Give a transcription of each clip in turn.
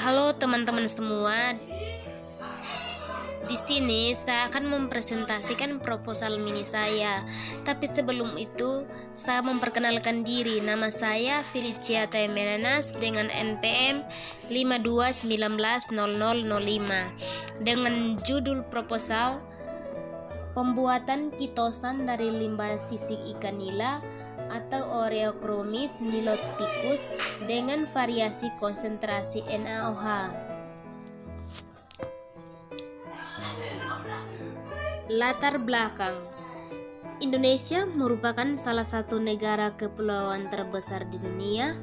Halo teman-teman semua. Di sini saya akan mempresentasikan proposal mini saya. Tapi sebelum itu, saya memperkenalkan diri. Nama saya Felicia Taimenanas dengan NPM 52190005 dengan judul proposal pembuatan kitosan dari limbah sisik ikan nila atau Oreochromis niloticus dengan variasi konsentrasi NaOH. Latar belakang: Indonesia merupakan salah satu negara kepulauan terbesar di dunia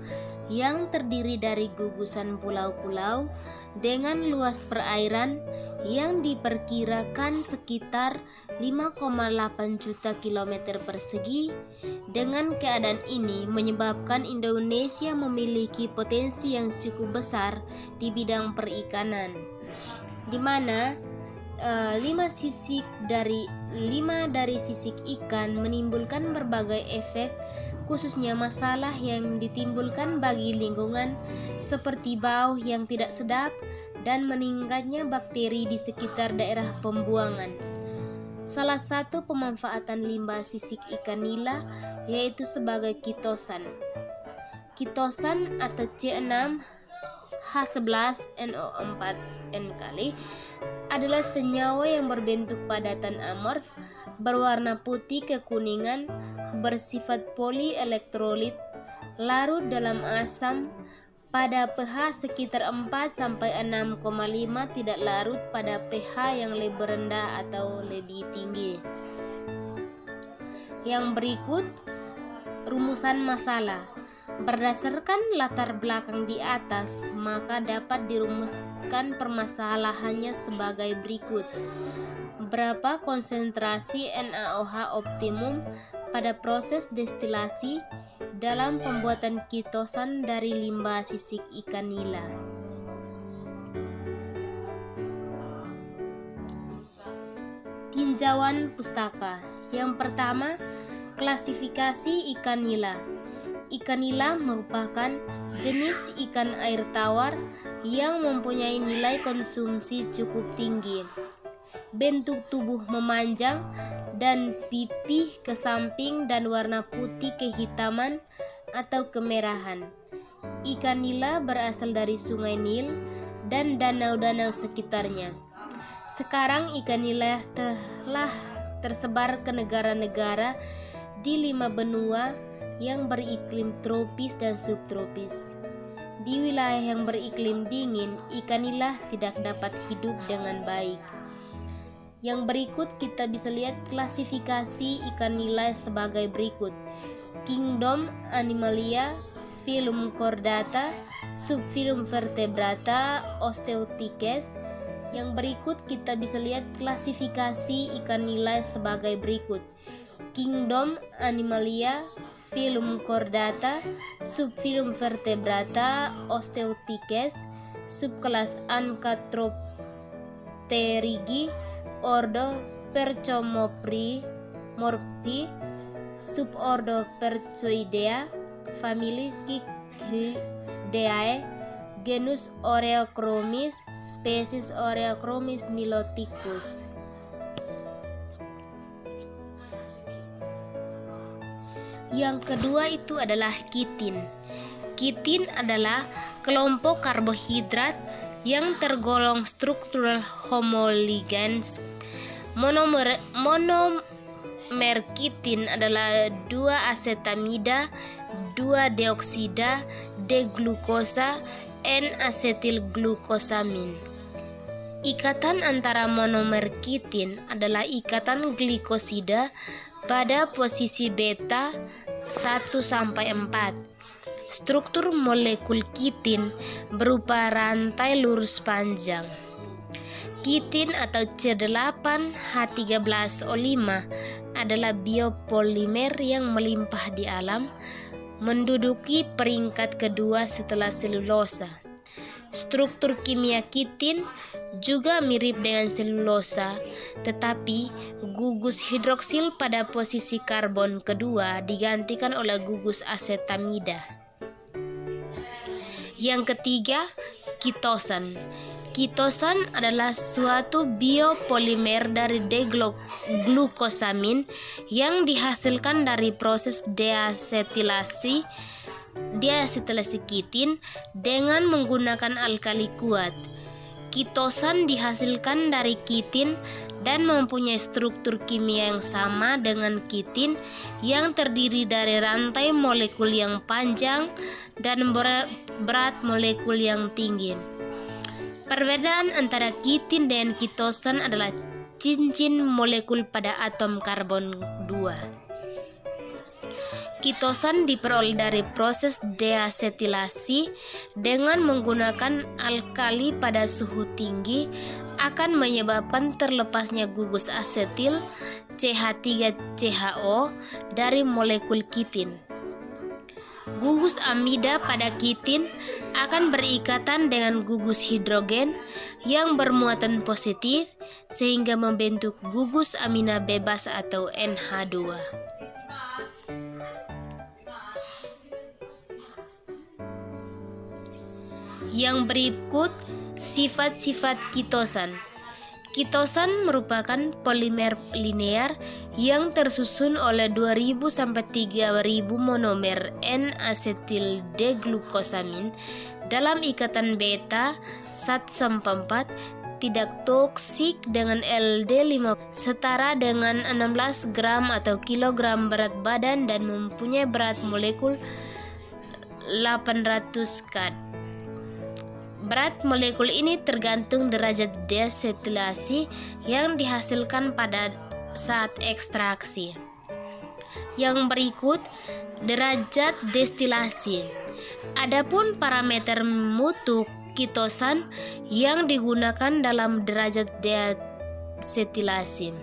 yang terdiri dari gugusan pulau-pulau dengan luas perairan yang diperkirakan sekitar 5,8 juta kilometer persegi. Dengan keadaan ini menyebabkan Indonesia memiliki potensi yang cukup besar di bidang perikanan, di mana 5 dari sisik ikan menimbulkan berbagai efek, khususnya masalah yang ditimbulkan bagi lingkungan seperti bau yang tidak sedap dan meningkatnya bakteri di sekitar daerah pembuangan. Salah satu pemanfaatan limbah sisik ikan nila yaitu sebagai kitosan. Kitosan atau C6H11NO4N adalah senyawa yang berbentuk padatan amorf, berwarna putih kekuningan, bersifat polielektrolit, larut dalam asam pada pH sekitar 4-6,5, tidak larut pada pH yang lebih rendah atau lebih tinggi. Yang berikut rumusan masalah. Berdasarkan latar belakang di atas, maka dapat dirumuskan permasalahannya sebagai berikut. Berapa konsentrasi NaOH optimum pada proses destilasi dalam pembuatan kitosan dari limbah sisik ikan nila? Tinjauan pustaka. Yang pertama, klasifikasi ikan nila. Ikan nila merupakan jenis ikan air tawar yang mempunyai nilai konsumsi cukup tinggi. Bentuk tubuh memanjang dan pipih ke samping dan warna putih kehitaman atau kemerahan. Ikan nila berasal dari Sungai Nil dan danau-danau sekitarnya. Sekarang ikan nila telah tersebar ke negara-negara di 5 benua yang beriklim tropis dan subtropis. Di wilayah yang beriklim dingin, ikan nila tidak dapat hidup dengan baik. Yang berikut kita bisa lihat klasifikasi ikan nila sebagai berikut. Kingdom Animalia, Phylum Chordata, Subphylum Vertebrata, Osteotiches. Yang berikut kita bisa lihat klasifikasi ikan nila sebagai berikut. Kingdom Animalia, Phylum Chordata, Subphylum Vertebrata, Osteotiches, subkelas Ancatropterygii, ordo Percomorphi, subordo Percoidea, famili Cichlidae, genus Oreochromis, spesies Oreochromis niloticus. Yang kedua itu adalah kitin. Kitin adalah kelompok karbohidrat yang tergolong struktural homoligens. Monomer kitin adalah 2 asetamida, 2 deoksida, D-glukosa, N-asetilglukosamin. Ikatan antara monomer kitin adalah ikatan glikosida pada posisi beta 1-4. Struktur molekul kitin berupa rantai lurus panjang. Kitin atau C8H13O5 adalah biopolimer yang melimpah di alam, menduduki peringkat kedua setelah selulosa. Struktur kimia kitin juga mirip dengan selulosa, tetapi gugus hidroksil pada posisi karbon kedua digantikan oleh gugus asetamida. Yang ketiga, kitosan. Kitosan adalah suatu biopolimer dari D-glukosamin yang dihasilkan dari proses deasetilasi kitin dengan menggunakan alkali kuat. Kitosan dihasilkan dari kitin dan mempunyai struktur kimia yang sama dengan kitin yang terdiri dari rantai molekul yang panjang dan berat molekul yang tinggi. Perbedaan antara kitin dan kitosan adalah cincin molekul pada atom karbon 2. Kitosan diperoleh dari proses deasetilasi dengan menggunakan alkali pada suhu tinggi akan menyebabkan terlepasnya gugus asetil CH3CHO dari molekul kitin. Gugus amida pada kitin akan berikatan dengan gugus hidrogen yang bermuatan positif sehingga membentuk gugus amina bebas atau NH2. Yang berikut sifat-sifat kitosan. Kitosan merupakan polimer linear yang tersusun oleh 2000 sampai 3000 monomer N-asetil D-glukosamin dalam ikatan beta 1-4, tidak toksik dengan LD5, setara dengan 16 gram atau kilogram berat badan dan mempunyai berat molekul 800 kat. Berat molekul ini tergantung derajat deasetilasi yang dihasilkan pada saat ekstraksi. Yang berikut derajat destilasi. Adapun parameter mutu kitosan yang digunakan dalam derajat deasetilasi.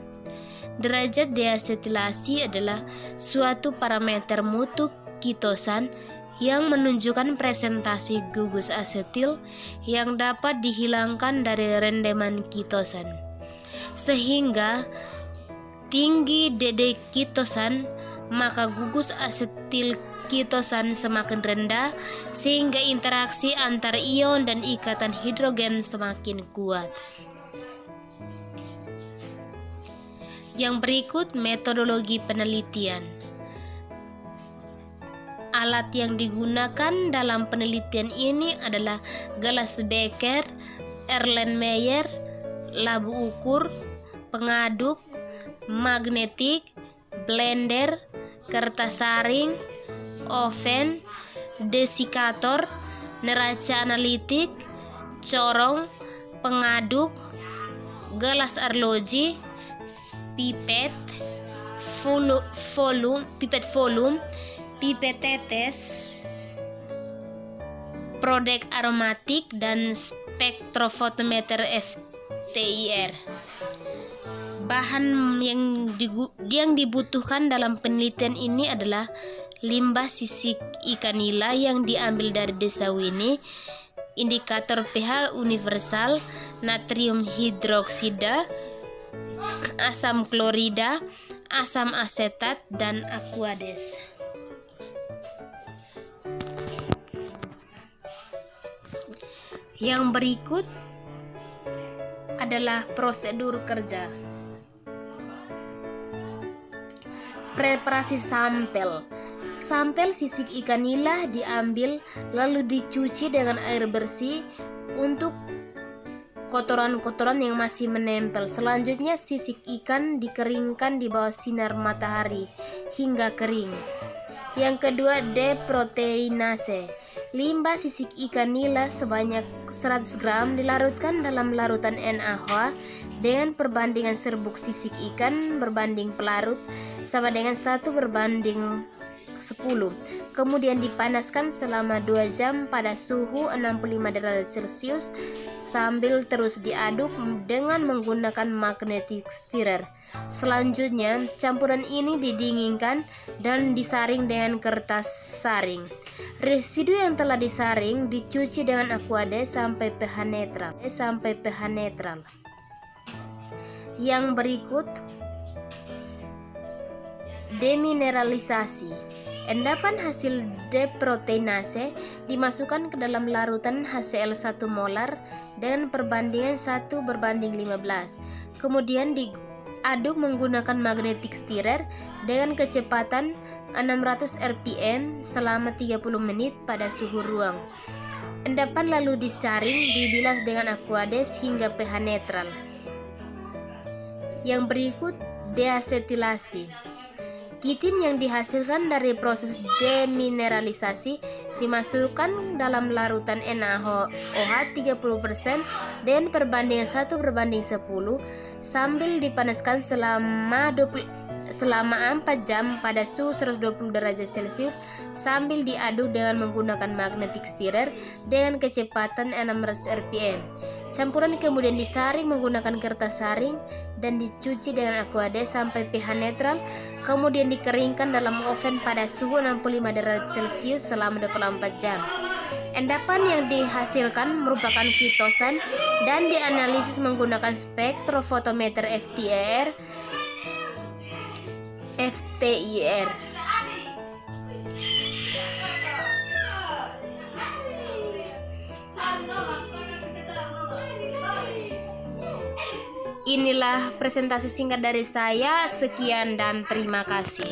Derajat deasetilasi adalah suatu parameter mutu kitosan yang menunjukkan presentasi gugus asetil yang dapat dihilangkan dari rendeman kitosan. Sehingga tinggi DD kitosan, maka gugus asetil kitosan semakin rendah sehingga interaksi antar ion dan ikatan hidrogen semakin kuat. Yang berikut metodologi penelitian. Alat yang digunakan dalam penelitian ini adalah gelas beker, Erlenmeyer, labu ukur, pengaduk, magnetik, blender, kertas saring, oven, desikator, neraca analitik, corong, pengaduk, gelas arloji, pipet volume, pipet tetes, prodek aromatik, dan spektrofotometer FTIR. Bahan yang dibutuhkan dalam penelitian ini adalah limbah sisik ikan nila yang diambil dari desa Wini, indikator pH universal, natrium hidroksida, asam klorida, asam asetat, dan aquades. Yang berikut adalah prosedur kerja. Preparasi sampel. Sampel sisik ikan nila diambil lalu dicuci dengan air bersih untuk kotoran-kotoran yang masih menempel. Selanjutnya sisik ikan dikeringkan di bawah sinar matahari hingga kering. Yang kedua, deproteinase. Limbah sisik ikan nila sebanyak 100 gram dilarutkan dalam larutan NaOH dengan perbandingan serbuk sisik ikan berbanding pelarut sama dengan 1:10. Kemudian dipanaskan selama 2 jam pada suhu 65 derajat Celcius sambil terus diaduk dengan menggunakan magnetic stirrer. Selanjutnya, campuran ini didinginkan dan disaring dengan kertas saring. Residu yang telah disaring dicuci dengan aquades sampai pH netral. Yang berikut, demineralisasi. Endapan hasil deproteinase dimasukkan ke dalam larutan HCl1 molar dengan perbandingan 1:15. Kemudian diaduk menggunakan magnetic stirrer dengan kecepatan 600 rpm selama 30 menit pada suhu ruang. Endapan lalu disaring, dibilas dengan Aquades hingga pH netral. Yang berikut deasetilasi. Kitin yang dihasilkan dari proses demineralisasi dimasukkan dalam larutan NaOH 30% dengan perbandingan 1:10 sambil dipanaskan selama 4 jam pada suhu 120 derajat Celcius sambil diaduk dengan menggunakan magnetic stirrer dengan kecepatan 600 rpm. Campuran kemudian disaring menggunakan kertas saring dan dicuci dengan Aquades sampai pH netral, kemudian dikeringkan dalam oven pada suhu 65 derajat Celcius selama 24 jam. Endapan yang dihasilkan merupakan kitosan dan dianalisis menggunakan spektrofotometer FTIR. Inilah presentasi singkat dari saya. Sekian dan terima kasih.